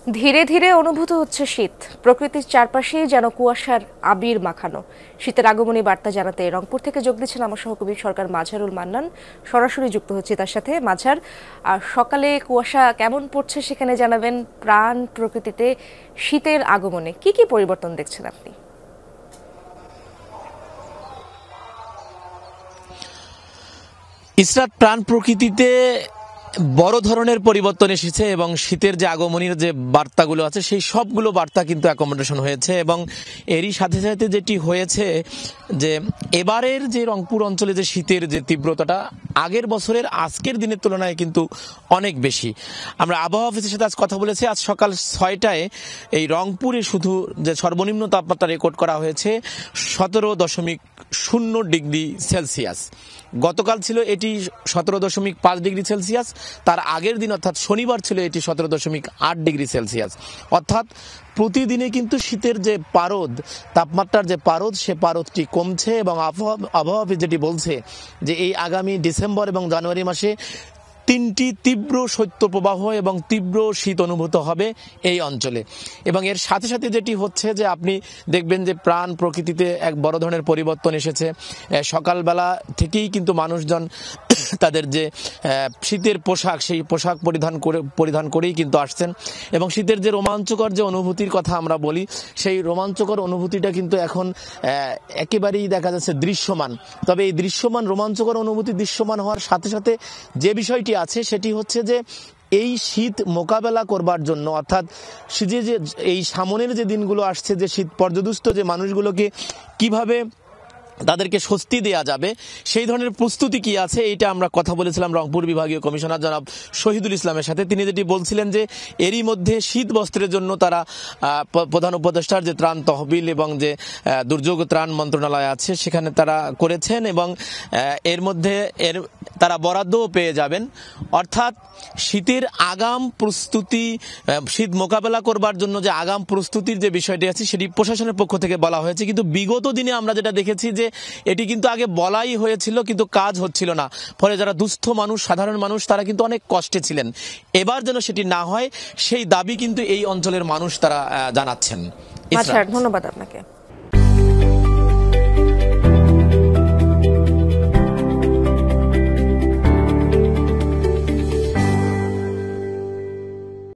ধীরে ধীরে অনুভূত হচ্ছে শীত। প্রকৃতির চারপাশেই যেন কুয়াশার আবির মাখানো। শীতের আগমনী বার্তা জানাতে রংপুর থেকে যোগ দিচ্ছেন আমার সহকর্মী সরকার মাঝারুল মান্নান। সরাসরি যুক্ত হচ্ছে তার সাথে। মাঝার, আর সকালে কুয়াশা কেমন পড়ছে সেখানে জানাবেন। প্রাণ প্রকৃতিতে শীতের আগমনে কি কি পরিবর্তন দেখছেন আপনি? ইসরাত, প্রাণ প্রকৃতিতে বড় ধরনের পরিবর্তন এসেছে এবং শীতের যে আগমনের যে বার্তাগুলো আছে সেই সবগুলো বার্তা কিন্তু অ্যাকোমোডেশন হয়েছে। এবং এরই সাথে সাথে যেটি হয়েছে যে এবারের যে রংপুর অঞ্চলে যে শীতের যে তীব্রতাটা আগের বছরের আজকের দিনের তুলনায় কিন্তু অনেক বেশি। আমরা আবহাওয়া অফিসের সাথে আজ কথা বলেছি। আজ সকাল 6টায় এই রংপুরে শুধু যে সর্বনিম্ন তাপমাত্রা রেকর্ড করা হয়েছে 17.0 ডিগ্রি সেলসিয়াস। গতকাল ছিল এটি 17.5 ডিগ্রি সেলসিয়াস। তার আগের দিন অর্থাৎ শনিবার ছিল এটি 17.8 ডিগ্রি সেলসিয়াস। অর্থাৎ প্রতিদিনে কিন্তু শীতের যে পারদ, তাপমাত্রার যে পারদ, সে পারদটি কমছে। এবং আবহাওয়া অফিস যেটি বলছে যে এই আগামী ডিসেম্বর এবং জানুয়ারি মাসে 3টি তীব্র শৈত্যপ্রবাহ এবং তীব্র শীত অনুভূত হবে এই অঞ্চলে। এবং এর সাথে সাথে যেটি হচ্ছে যে আপনি দেখবেন যে প্রাণ প্রকৃতিতে এক বড় ধরনের পরিবর্তন এসেছে। সকালবেলা থেকেই কিন্তু মানুষজন তাদের যে শীতের পোশাক, সেই পোশাক পরিধান করেই কিন্তু আসছেন। এবং শীতের যে রোমাঞ্চকর যে অনুভূতির কথা আমরা বলি, সেই রোমাঞ্চকর অনুভূতিটা কিন্তু এখন একেবারেই দেখা যাচ্ছে দৃশ্যমান। তবে এই দৃশ্যমান রোমাঞ্চকর অনুভূতি দৃশ্যমান হওয়ার সাথে সাথে যে বিষয়টি আছে সেটি হচ্ছে যে এই শীত মোকাবেলা করবার জন্য, অর্থাৎ যে এই সামনের যে দিনগুলো আসছে, যে শীত পর্যদুস্ত যে মানুষগুলোকে কিভাবে তাদেরকে স্বস্তি দেওয়া যাবে সেই ধরনের প্রস্তুতি কি আছে, এইটা আমরা কথা বলেছিলাম রংপুর বিভাগীয় কমিশনার জনাব শহীদুল ইসলামের সাথে। তিনি যেটি বলছিলেন যে এরই মধ্যে শীত বস্ত্রের জন্য তারা প্রধান উপদেষ্টার যে ত্রাণ তহবিল এবং যে দুর্যোগ ত্রাণ মন্ত্রণালয় আছে সেখানে তারা করেছেন এবং এর মধ্যে তারা বরাদ্দও পেয়ে যাবেন। অর্থাৎ শীতের আগাম প্রস্তুতি, শীত মোকাবেলা করবার জন্য যে আগাম প্রস্তুতির যে বিষয়টি আছে সেটি প্রশাসনের পক্ষ থেকে বলা হয়েছে। কিন্তু বিগত দিনে আমরা যেটা দেখেছি যে এটি কিন্তু আগে বলাই হয়েছিল কিন্তু কাজ হচ্ছিল না। ফলে যারা দুস্থ মানুষ, সাধারণ মানুষ, তারা কিন্তু অনেক কষ্টে ছিলেন। এবার যেন সেটি না হয় সেই দাবি কিন্তু এই অঞ্চলের মানুষ তারা জানাচ্ছেন। আচ্ছা, ধন্যবাদ আপনাকে।